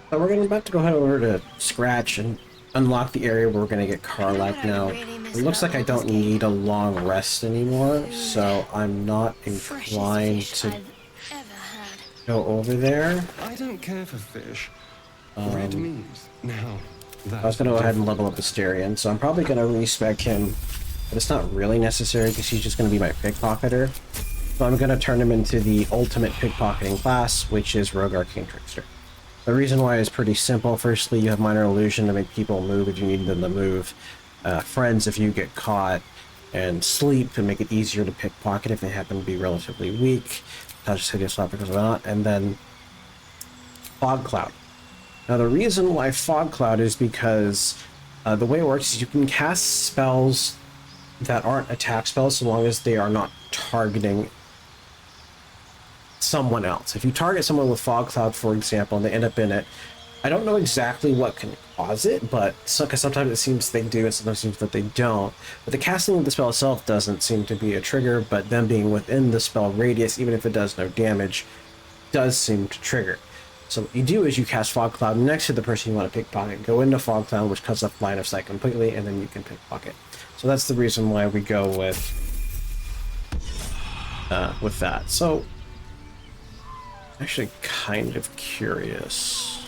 So we're about to go head over to Scratch and unlock the area where we're going to get Karlach now. It looks like I don't need a long rest anymore, so I'm not inclined to go over there. I don't care for fish. Red meat. Now, I was going to go ahead and level up Astarian, so I'm probably going to respec him, but it's not really necessary because he's just going to be my pickpocketer. So I'm going to turn him into the ultimate pickpocketing class, which is Rogue Arcane Trickster. The reason why is pretty simple. Firstly, you have minor illusion to make people move if you need them to move. Friends if you get caught. And sleep to make it easier to pickpocket if they happen to be relatively weak. Touch hideous slap because of that. And then Fog Cloud. Now the reason why Fog Cloud is because the way it works is you can cast spells that aren't attack spells so long as they are not targeting someone else. If you target someone with Fog Cloud, for example, and they end up in it, I don't know exactly what can cause it, but because sometimes it seems they do, and sometimes it seems that they don't. But the casting of the spell itself doesn't seem to be a trigger, but them being within the spell radius, even if it does no damage, does seem to trigger. So what you do is you cast Fog Cloud next to the person you want to pickpocket, go into Fog Cloud, which cuts off line of sight completely, and then you can pickpocket. So that's the reason why we go with that. So actually kind of curious.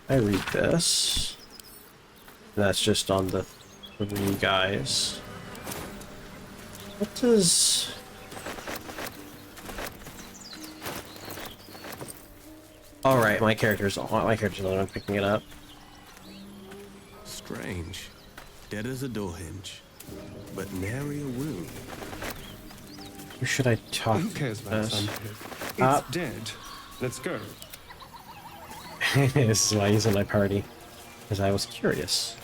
I read this. That's just on the 3 guys. What does... Alright, my character's the one I'm picking it up. Strange. Dead as a door hinge, but nary a wound. Who should I talk Who cares to? about something? It's dead. Let's go. This is why he's in my party, because I was curious.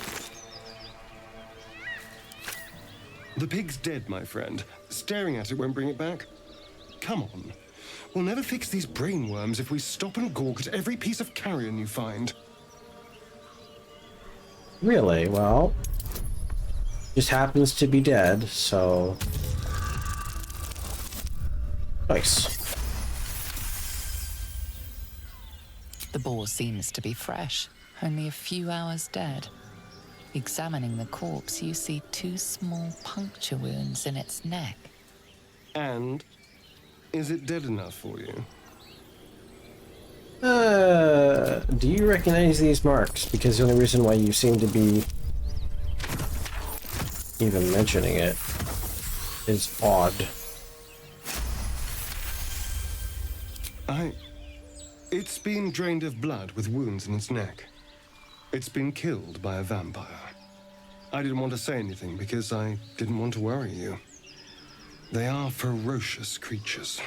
The pig's dead, my friend. Staring at it won't bring it back. Come on. We'll never fix these brain worms if we stop and gawk at every piece of carrion you find. Really? Well, just happens to be dead, so... Nice. The boar seems to be fresh, only a few hours dead. Examining the corpse, you see 2 small puncture wounds in its neck. And is it dead enough for you? Do you recognize these marks? Because the only reason why you seem to be even mentioning it is odd. It's been drained of blood with wounds in its neck. It's been killed by a vampire. I didn't want to say anything because I didn't want to worry you. They are ferocious creatures.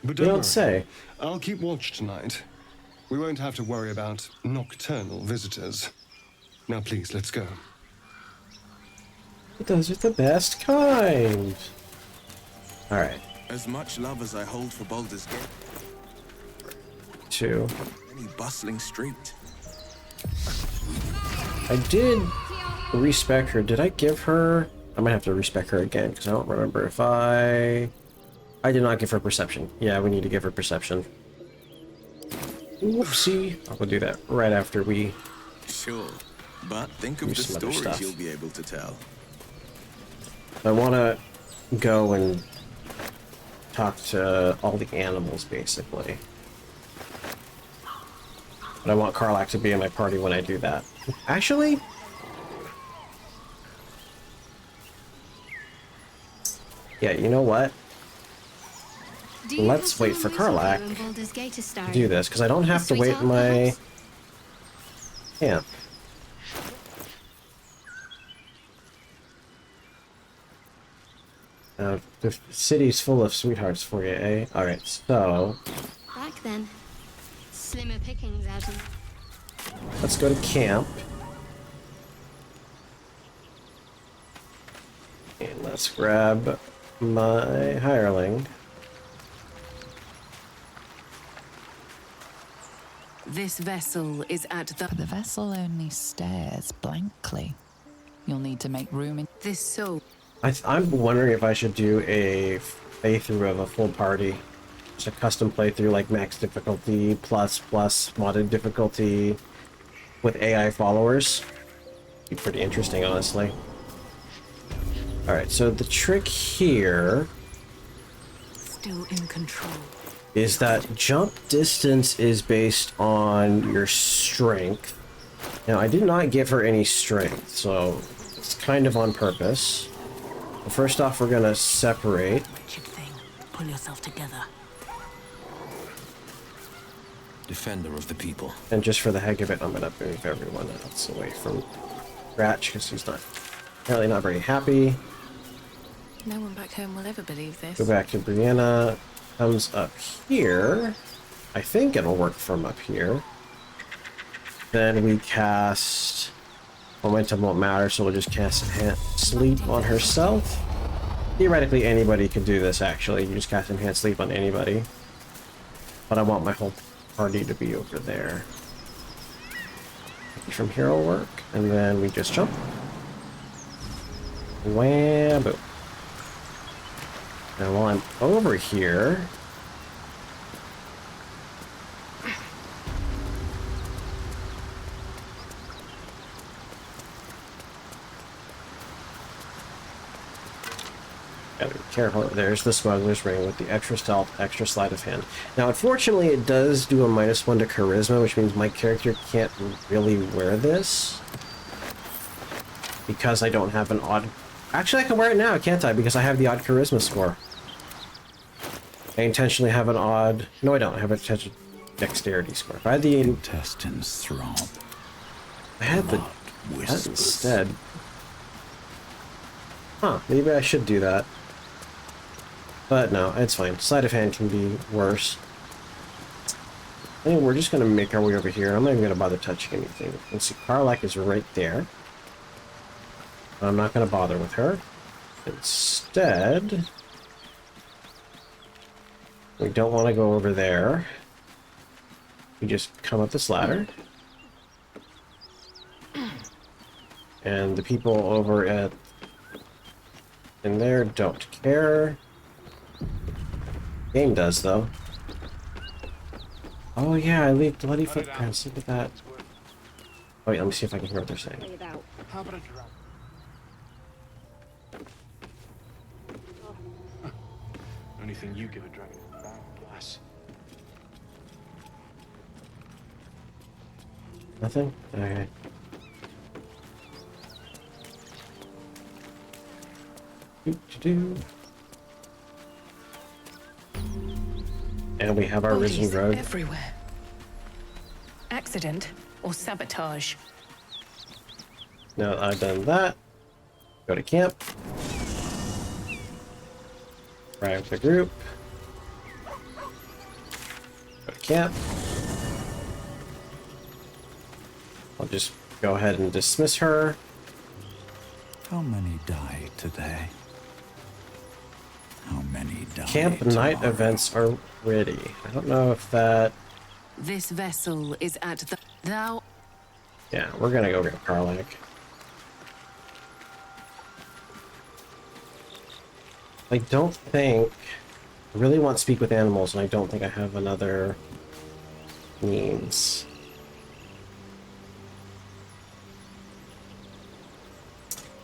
But You don't worry. say. I'll keep watch tonight. We won't have to worry about nocturnal visitors. Now please, let's go. Those are the best kind. Alright. As much love as I hold for Baldur's Gate, 2. any bustling street. I did respec her. Did I give her... I might have to respec her again, because I don't remember if I did not give her perception. Yeah, we need to give her perception. Whoopsie. I'll go do that right after we... Sure, but think of the some other stories stuff. you'll be able to tell. I want to go and talk to all the animals, basically. But I want Karlach to be in my party when I do that. Actually... Yeah, you know what? Let's wait for Karlach to do this, because I don't have to wait in my camp. The city's full of sweethearts for you, eh? Alright, so... Back then. Slimmer pickings out in... Let's go to camp. And let's grab my hireling. This vessel is at the... But the vessel only stares blankly. You'll need to make room in... This soul... I'm wondering if I should do a playthrough of a full party. Just a custom playthrough, like max difficulty, plus modded difficulty, with AI followers. Be pretty interesting, honestly. Alright, so the trick here Still in control. is that jump distance is based on your strength. Now, I did not give her any strength, so it's kind of on purpose. But first off, we're gonna separate. Wretched thing. Pull yourself together. Defender of the people. And just for the heck of it, I'm gonna move everyone else away from Ratch, because he's not apparently not very happy. No one back home will ever believe this. Go back to Brianna. Comes up here. I think it'll work from up here. Then we cast... Momentum won't matter, so we'll just cast Enhanced Sleep on herself. Theoretically, anybody could do this, actually. You just cast Enhanced Sleep on anybody. But I want my whole party to be over there. From here will work, and then we just jump. Wham! Boom. Now while I'm over here... Gotta be careful. There's the smuggler's ring with the extra stealth, extra sleight of hand. Now, unfortunately, it does do a -1 to charisma, which means my character can't really wear this. Because I don't have an odd... Actually, I can wear it now, can't I? Because I have the odd charisma score. I intentionally have an odd... No, I don't. I have a dexterity score. If I had the... Intestines throb. I had the... That instead. Huh, maybe I should do that. But no, it's fine. Sleight of hand can be worse. Anyway, we're just gonna make our way over here. I'm not even gonna bother touching anything. Let's see, Karlach is right there. I'm not gonna bother with her. Instead, we don't want to go over there. We just come up this ladder. And the people over at in there don't care. Game does, though. Oh yeah, I leave bloody footprints. Look at that. Oh wait, let me see if I can hear what they're saying. Anything you give a dragon is bad glass. Nothing? Okay. Do-do-do. And we have our risen Bodies rogue. everywhere. Accident or sabotage? Now that I've done that, go to camp. Drive the group. Go to camp. I'll just go ahead and dismiss her. How many die today? How many die Camp night tomorrow? events are ready. I don't know if that... This vessel is at the... Thou... Yeah, we're gonna go get Karlach. I don't think... I really want to speak with animals, and I don't think I have another means.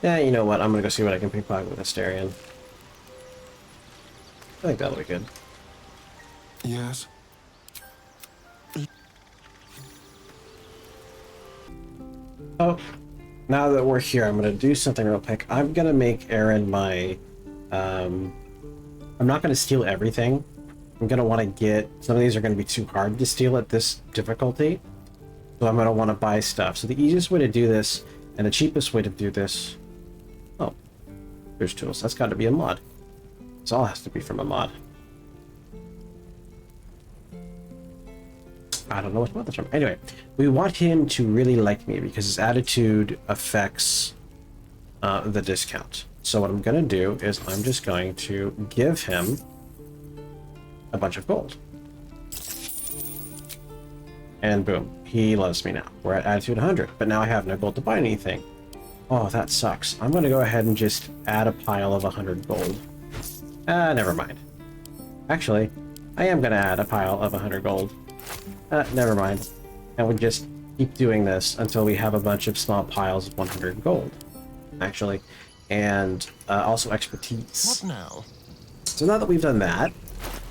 Yeah, you know what? I'm gonna go see what I can pickpocket with Astarian. I think that'll be good. Yes. Oh, now that we're here, I'm gonna do something real quick. I'm gonna make Aaron my... I'm not gonna steal everything. I'm gonna want to get... Some of these are gonna be too hard to steal at this difficulty. So I'm gonna want to buy stuff. So the easiest way to do this, and the cheapest way to do this... Oh, there's tools. That's got to be a mod. This all has to be from a mod. I don't know what mod that's from. Anyway, we want him to really like me because his attitude affects the discount. So what I'm going to do is I'm just going to give him a bunch of gold. And boom, he loves me now. We're at attitude 100, but now I have no gold to buy anything. Oh, that sucks. I'm going to go ahead and just add a pile of 100 gold. Never mind. Actually, I am going to add a pile of 100 gold. Never mind. And we just keep doing this until we have a bunch of small piles of 100 gold. Actually. And also expertise. What now? So now that we've done that,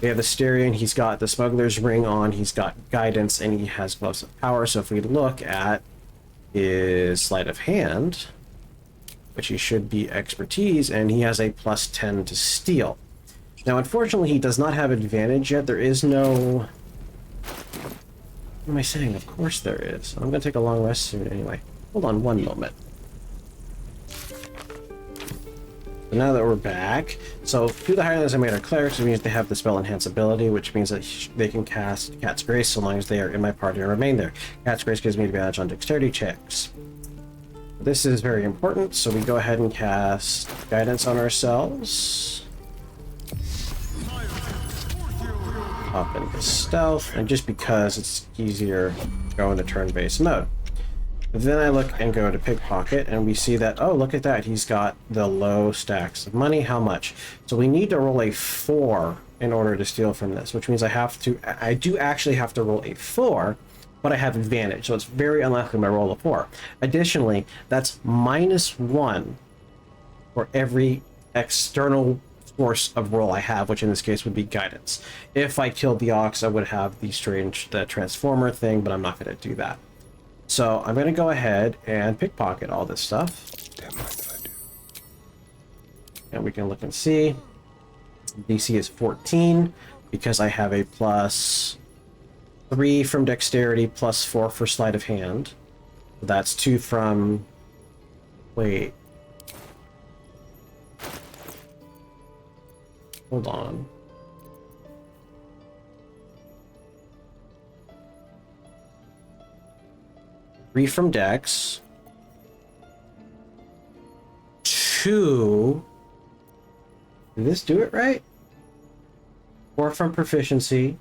we have Astarian, he's got the smuggler's ring on, he's got guidance, and he has gloves of power. So if we look at his sleight of hand, which he should be expertise, and he has a plus 10 to steal. Now, unfortunately, he does not have advantage yet. There is no... What am I saying? Of course there is. I'm going to take a long rest soon anyway. Hold on one moment. So now that we're back, so to the Highlanders I made our clerics, which means they have the spell enhance ability, which means that they can cast Cat's Grace so long as they are in my party and remain there. Cat's Grace gives me advantage on dexterity checks. This is very important, so we go ahead and cast guidance on ourselves. Hop into stealth, and just because it's easier, go into turn-based mode. Then I look and go to pickpocket, and we see that, oh, look at that, he's got the low stacks of money. How much? So we need to roll a 4 in order to steal from this, which means I do actually have to roll a 4, but I have advantage, so it's very unlikely I roll a 4. Additionally, that's -1 for every external source of roll I have, which in this case would be guidance. If I killed the ox, I would have the transformer thing, but I'm not going to do that. So I'm going to go ahead and pickpocket all this stuff. Don't mind if I do. And we can look and see. DC is 14 because I have a plus 3 from dexterity, plus 4 for sleight of hand. That's 2 from... Wait. Hold on. Three from Dex. 2. Did this do it right? 4 from proficiency.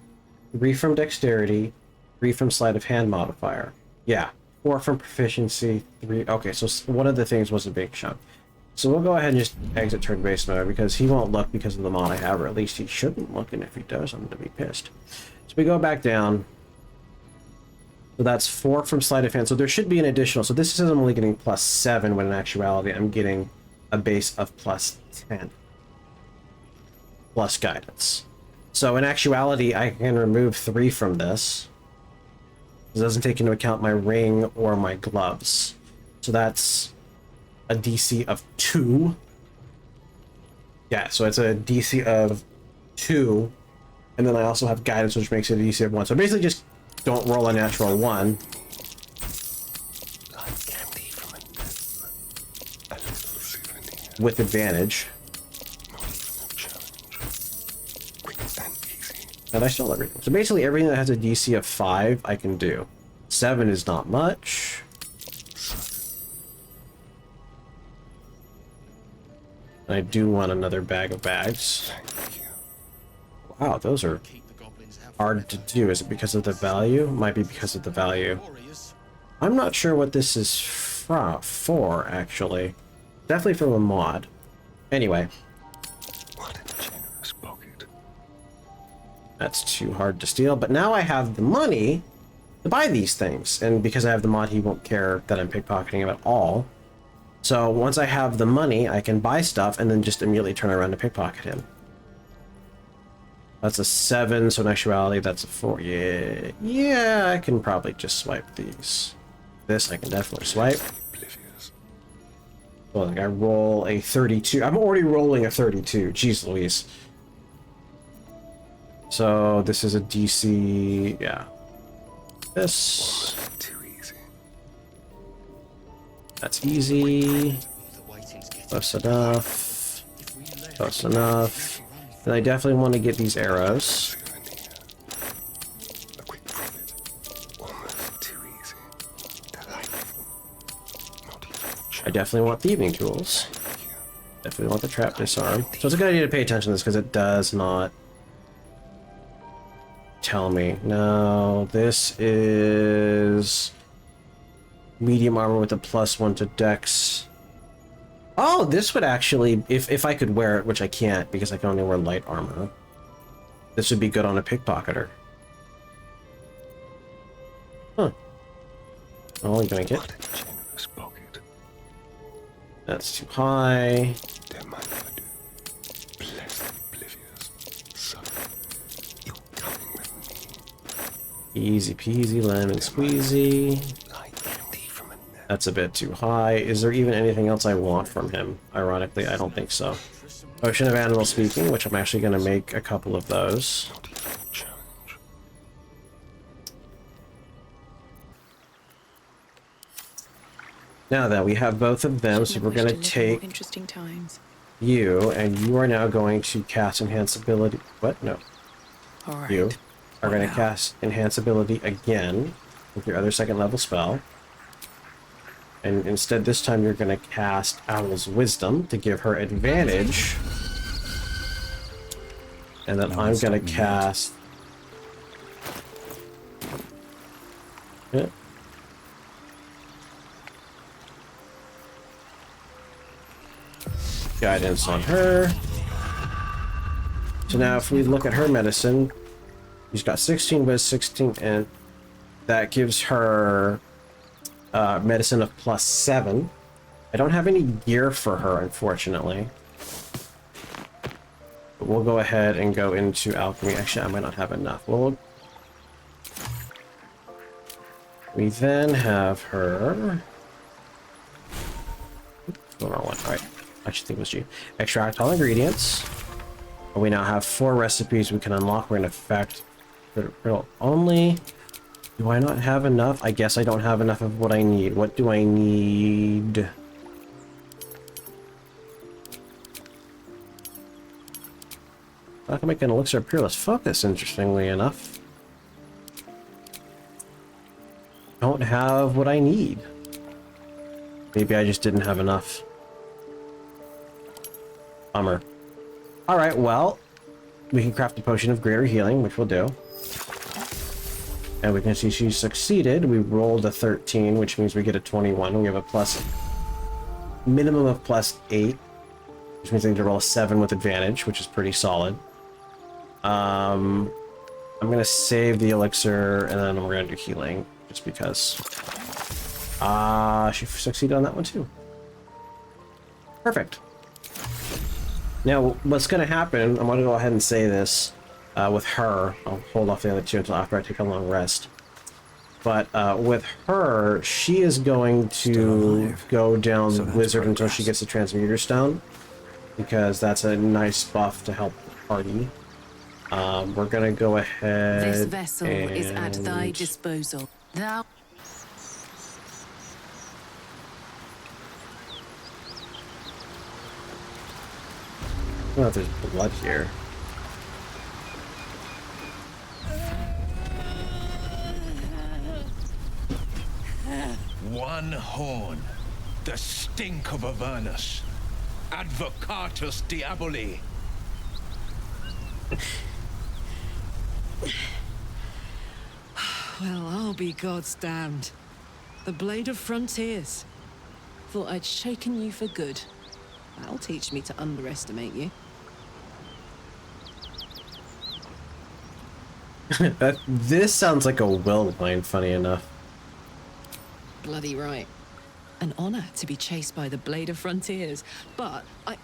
3 from dexterity. 3 from sleight of hand modifier. Yeah. 4 from proficiency. 3. Okay, so one of the things was a big chunk. So we'll go ahead and just exit turn-based mode because he won't look because of the mod I have, or at least he shouldn't look, and if he does, I'm going to be pissed. So we go back down. So that's 4 from sleight of hand. So there should be an additional. So this says I'm only getting plus 7 when in actuality I'm getting a base of plus 10. Plus guidance. So in actuality I can remove 3 from this. It doesn't take into account my ring or my gloves. So that's a DC of 2. Yeah, so it's a DC of 2. And then I also have guidance, which makes it a DC of 1. So basically just don't roll a natural 1. With advantage. And I still everything. So basically everything that has a DC of 5 I can do. 7 is not much. And I do want another bag of bags. Wow, those are hard to do. Is it because of the value? Might be because of the value. I'm not sure what this is for, actually. Definitely from a mod. Anyway. What a generous pocket. That's too hard to steal, but now I have the money to buy these things. And because I have the mod, he won't care that I'm pickpocketing him at all. So once I have the money, I can buy stuff and then just immediately turn around to pickpocket him. That's a 7, so in actuality that's a 4. Yeah, I can probably just swipe these. This I can definitely swipe. Well, like I roll a 32. I'm already rolling a 32. Jeez Louise. So this is a DC, yeah. This. Too easy. That's easy. Close enough. Close enough. And I definitely want to get these arrows. I definitely want thieving tools. Definitely want the trap disarm. So it's a good idea to pay attention to this because it does not tell me. No, this is medium armor with a +1 to dex. Oh, this would actually, if I could wear it, which I can't because I can only wear light armor, this would be good on a pickpocketer. Huh. Oh, you're gonna get. What a generous pocket. That's too high. They're my blood. Blessed oblivious. Son, you're coming with me. Easy peasy, lemon squeezy. Like candy from a net. That's a bit too high. Is there even anything else I want from him? Ironically, I don't think so. Potion of Animal Speaking, which I'm actually going to make a couple of those. Not even a challenge. Now that we have both of them, so we're going to take interesting times. you, and you are now going to cast Enhance Ability. What? No. All right. You are What going to now? cast Enhance Ability again with your other second level spell. And instead, this time you're going to cast Owl's Wisdom to give her advantage. And then No I'm one's going stopping to me cast... Yeah. Guidance on her. So now if we look at her medicine, she's got 16 with 16, and that gives her medicine of +7. I don't have any gear for her, unfortunately. But we'll go ahead and go into alchemy. Actually, I might not have enough. We then have her... Oops, the wrong one. Alright. I should think it was G. Extract all ingredients. And we now have 4 recipes we can unlock. We're in effect critical only. Do I not have enough? I guess I don't have enough of what I need. What do I need? I can make an elixir of peerless focus, interestingly enough. Don't have what I need. Maybe I just didn't have enough. Bummer. Alright, well, we can craft a potion of greater healing, which we'll do. And we can see she succeeded. We rolled a 13, which means we get a 21. We have a minimum of +8, which means I need to roll a 7 with advantage, which is pretty solid. I'm gonna save the elixir, and then we're gonna do healing, just because. She succeeded on that one too. Perfect. Now, what's gonna happen, I'm gonna go ahead and say this, with her. I'll hold off the other two until after I take a long rest. But with her, she is going to go down So that's Wizard until she progress. gets the Transmuter Stone, because that's a nice buff to help the party. We're gonna go ahead. This vessel is at thy and- disposal. Thou I don't know if there's blood here. One horn, the stink of Avernus. Advocatus Diaboli. Well, I'll be God's damned. The Blade of Frontiers. Thought I'd shaken you for good. That'll teach me to underestimate you. This sounds like a will line, funny enough. Bloody right. An honor to be chased by the Blade of Frontiers, but I...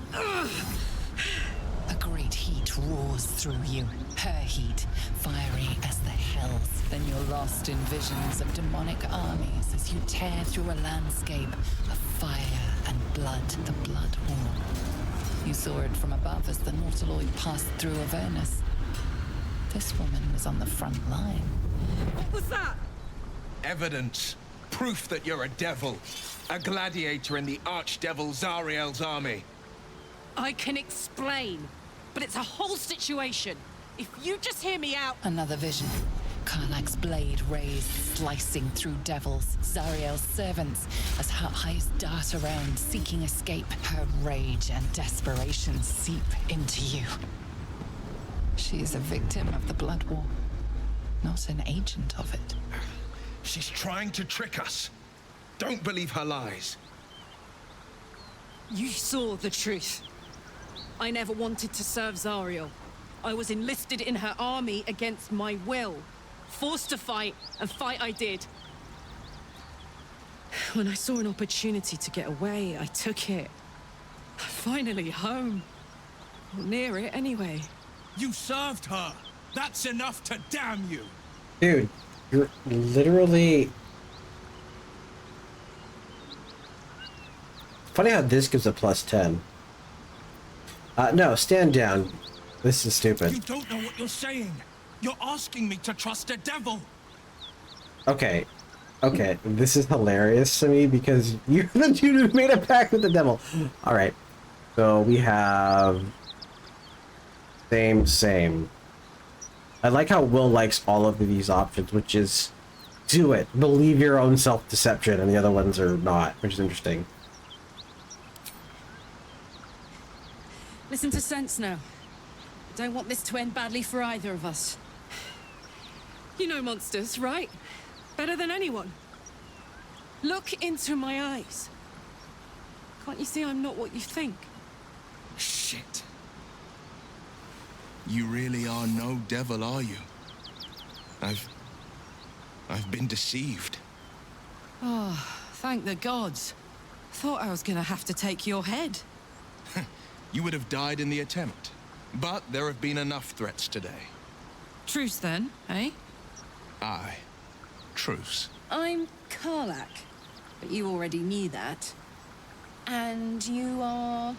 A great heat roars through you, her heat, fiery as the hells. Then you're lost in visions of demonic armies as you tear through a landscape of fire and blood, the Blood War. You saw it from above as the Nautiloid passed through Avernus. This woman was on the front line. What was that? Evidence. Proof that you're a devil. A gladiator in the archdevil Zariel's army. I can explain, but it's a whole situation. If you just hear me out... Another vision. Karlach's blade raised, slicing through devils, Zariel's servants, as her eyes dart around, seeking escape. Her rage and desperation seep into you. She is a victim of the Blood War, not an agent of it. She's trying to trick us. Don't believe her lies. You saw the truth. I never wanted to serve Zariel. I was enlisted in her army against my will. Forced to fight, and fight I did. When I saw an opportunity to get away, I took it. Finally home. Or near it, anyway. You served her. That's enough to damn you. Dude, you're literally... Funny how this gives a +10. No, stand down. This is stupid. You don't know what you're saying. You're asking me to trust a devil. Okay. Okay, this is hilarious to me because you're the dude who made a pact with the devil. Alright. So we have... Same. I like how Will likes all of these options, which is... Do it. Believe your own self-deception, and the other ones are not, which is interesting. Listen to sense now. I don't want this to end badly for either of us. You know monsters, right? Better than anyone. Look into my eyes. Can't you see I'm not what you think? Shit. You really are no devil, are you? I've been deceived. Oh, thank the gods. Thought I was gonna have to take your head. You would have died in the attempt. But there have been enough threats today. Truce then, eh? Aye. Truce. I'm Karlach, but you already knew that. And you are...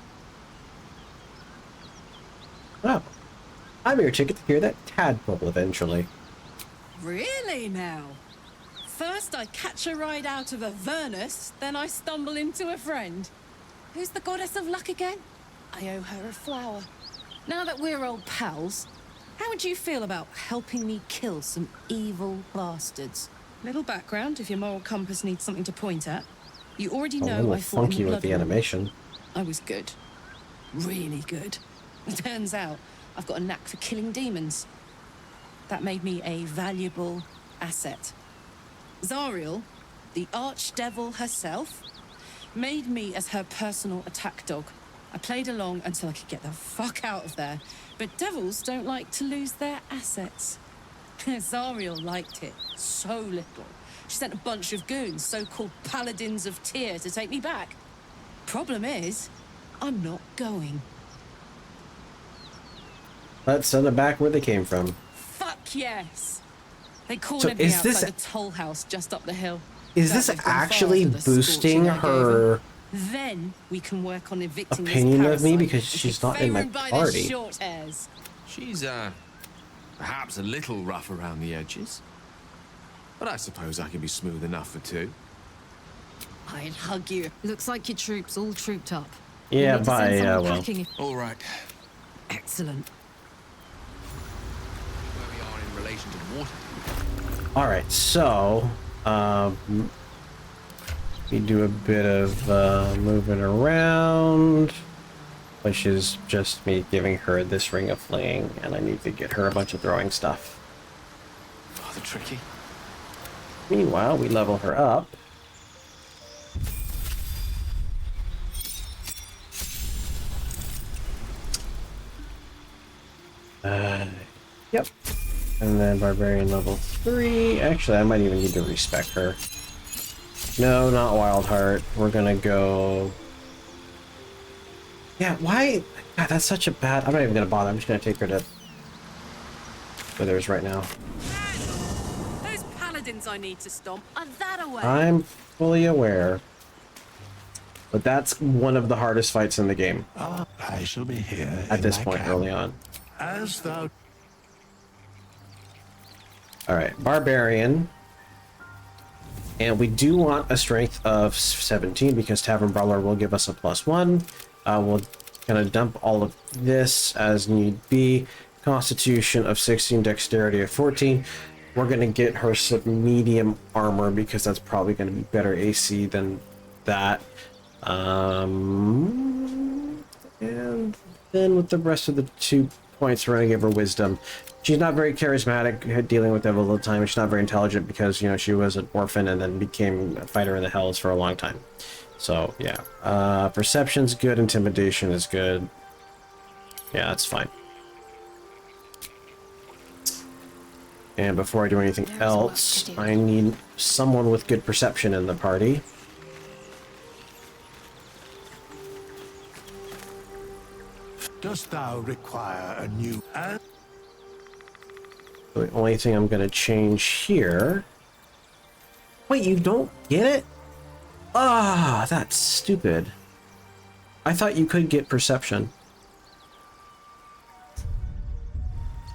Oh. I'm your ticket to hear that tadpole eventually. Really now? First I catch a ride out of Avernus, then I stumble into a friend. Who's the goddess of luck again? I owe her a flower. Now that we're old pals, how would you feel about helping me kill some evil bastards? Little background if your moral compass needs something to point at. You already know I fought in funky the with the Blood War. animation. I was good. Really good. It turns out I've got a knack for killing demons. That made me a valuable asset. Zariel, the archdevil herself, made me as her personal attack dog. I played along until I could get the fuck out of there. But devils don't like to lose their assets. Zariel liked it so little. She sent a bunch of goons, so-called paladins of Tyr, to take me back. Problem is, I'm not going. Let's send them back where they came from. Fuck yes! They cornered So me is outside this- the toll house just up the hill. Is Doubt this they've gone far actually after the boosting scorching I gave her them. Then we can work on evicting this opinion of me parasite because and she's keep not in my favouring by party? the short hairs. She's, perhaps a little rough around the edges. But I suppose I can be smooth enough for two. I'd hug you. Looks like your troops all trooped up. Yeah, We need to bye, send someone well. packing. All right. Excellent. Where we are in relation to the water. Alright, so... we do a bit of moving around, which is just me giving her this ring of fling, and I need to get her a bunch of throwing stuff. Rather tricky. Meanwhile, we level her up. Yep. And then Barbarian level 3. Actually, I might even need to respec her. No, not Wild Heart. We're gonna go... Yeah, why? God, that's such a bad... I'm not even gonna bother. I'm just gonna take her to Withers right now. Those paladins I need to stomp are that away. I'm fully aware. But that's one of the hardest fights in the game. I shall be here At in this my point, camp, early on. as thou... Alright, Barbarian. And we do want a strength of 17 because Tavern Brawler will give us a +1. We'll kind of dump all of this as need be. Constitution of 16, Dexterity of 14. We're going to get her some medium armor because that's probably going to be better AC than that. And then with the rest of the 2 points, we're going to give her Wisdom. She's not very charismatic, dealing with devil all the time. She's not very intelligent because, you know, she was an orphan and then became a fighter in the hells for a long time. So, yeah. Perception's good, intimidation is good. Yeah, that's fine. And before I do anything else, I need someone with good perception in the party. Dost thou require a new... The only thing I'm going to change here... Wait, you don't get it? Ah, that's stupid. I thought you could get perception.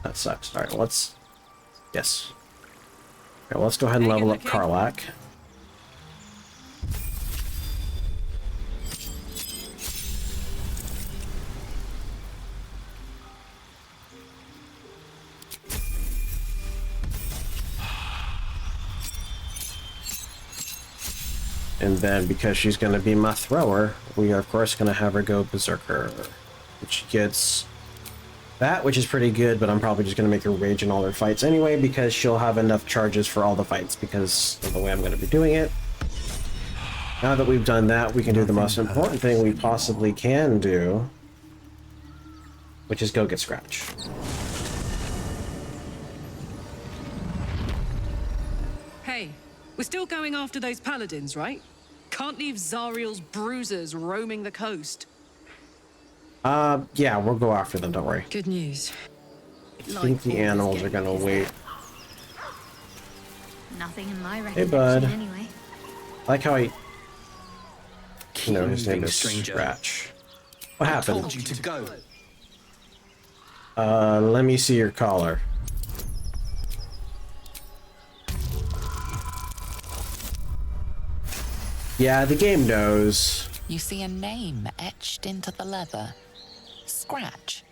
That sucks. Alright, let's... Yes. Okay, well, let's go ahead and level up Karlach. And then, because she's going to be my thrower, we are, of course, going to have her go Berserker. Which gets that, which is pretty good, but I'm probably just going to make her rage in all her fights anyway, because she'll have enough charges for all the fights, because of the way I'm going to be doing it. Now that we've done that, we can do the most important thing we possibly can do, which is go get Scratch. Hey, we're still going after those paladins, right? Can't leave Zariel's bruisers roaming the coast. Yeah, we'll go after them, don't worry. Good news. I think the animals are gonna wait. Nothing in my Hey, recollection, bud. anyway. I like how I... You know, his name is Scratch. What happened? I told you to go. Let me see your collar. Yeah, the game knows. You see a name etched into the leather. Scratch.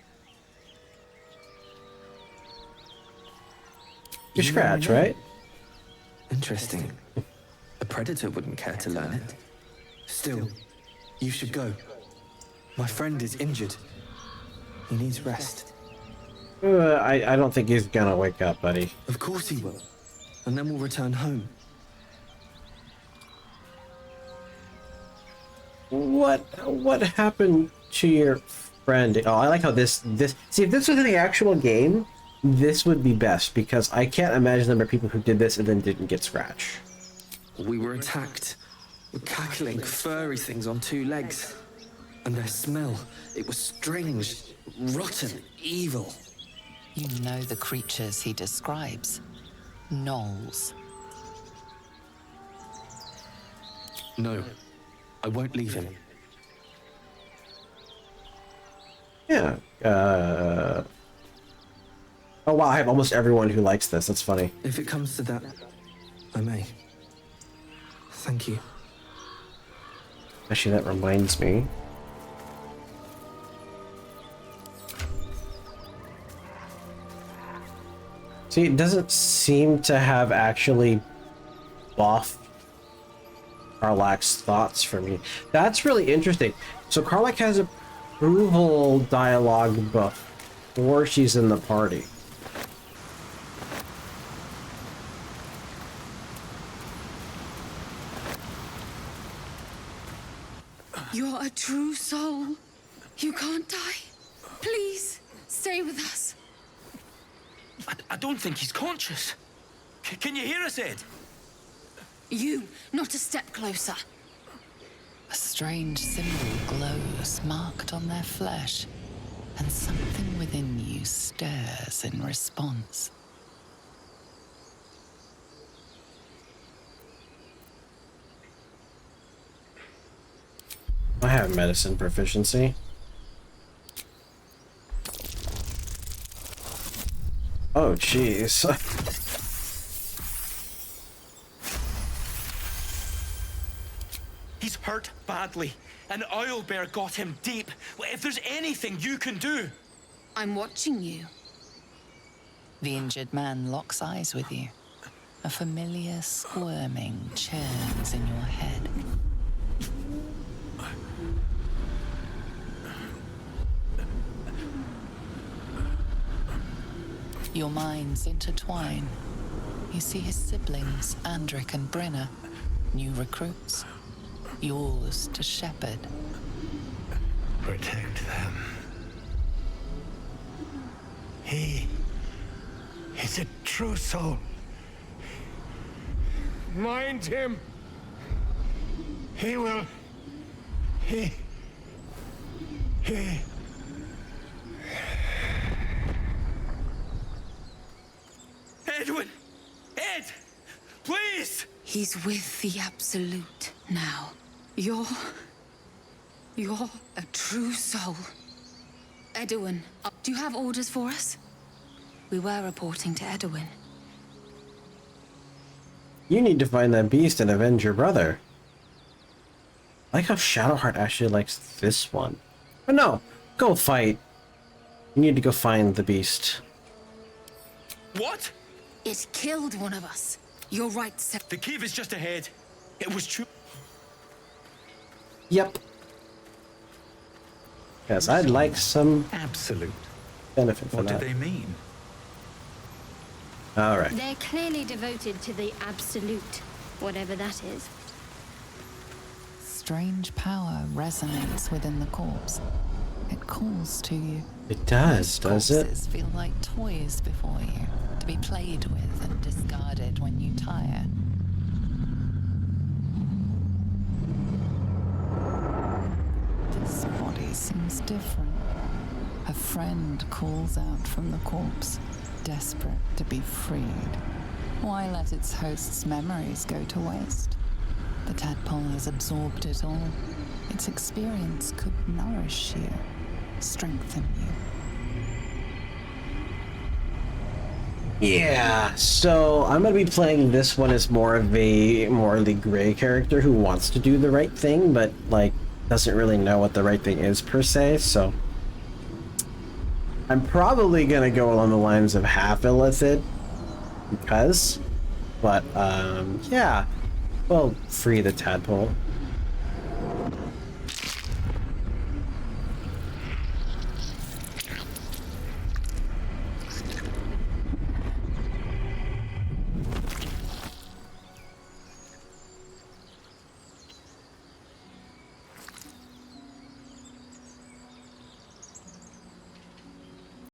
You're Scratch, right? Interesting. A predator wouldn't care to learn it. Still, you should go. My friend is injured. He needs rest. I don't think he's gonna wake up, buddy. Of course he will. And then we'll return home. What happened to your friend? Oh, I like how this see, if this was in the actual game, this would be best, because I can't imagine the number of people who did this and then didn't get Scratch. We were attacked. Cackling, furry things on two legs. And their smell, it was strange, rotten, evil. You know the creatures he describes. Gnolls. No, I won't leave him. Yeah. Oh wow, I have almost everyone who likes this. That's funny. If it comes to that, I may. Thank you. Actually, that reminds me. See, it doesn't seem to have actually buffed Karlach's thoughts for me. That's really interesting. So Karlach has approval dialogue before she's in the party. You're a true soul. You can't die. Please, stay with us. I don't think he's conscious. Can you hear us, Ed? You, not a step closer. A strange symbol glows, marked on their flesh, and something within you stirs in response. I have medicine proficiency. Oh, jeez. He's hurt badly. An owlbear got him deep. If there's anything you can do... I'm watching you. The injured man locks eyes with you. A familiar squirming churns in your head. Your minds intertwine. You see his siblings, Andric and Brenna, new recruits. yours to shepherd. Protect them. He is a true soul. Mind him. He will. He. Edwin! Ed! Please! He's with the Absolute now. You're a true soul. Edwin, do you have orders for us? We were reporting to Edwin. You need to find that beast and avenge your brother. I like how Shadowheart actually likes this one. But no, go fight. You need to go find the beast. What? It killed one of us. You're right, sir. The cave is just ahead. It was true. Yep. Yes, I'd like some absolute benefit from that. What do they mean? Alright. They're clearly devoted to the Absolute, whatever that is. Strange power resonates within the corpse. It calls to you. It does it? Corpses feel like toys before you, to be played with and discarded when you tire. This body seems different. A friend calls out from the corpse, desperate to be freed. Why let its host's memories go to waste? The tadpole has absorbed it all. Its experience could nourish you, strengthen you. Yeah, so I'm going to be playing this one as more of a morally gray character who wants to do the right thing, but, like, doesn't really know what the right thing is, per se, so... I'm probably going to go along the lines of half illicit, because... But, yeah. Well, free the tadpole.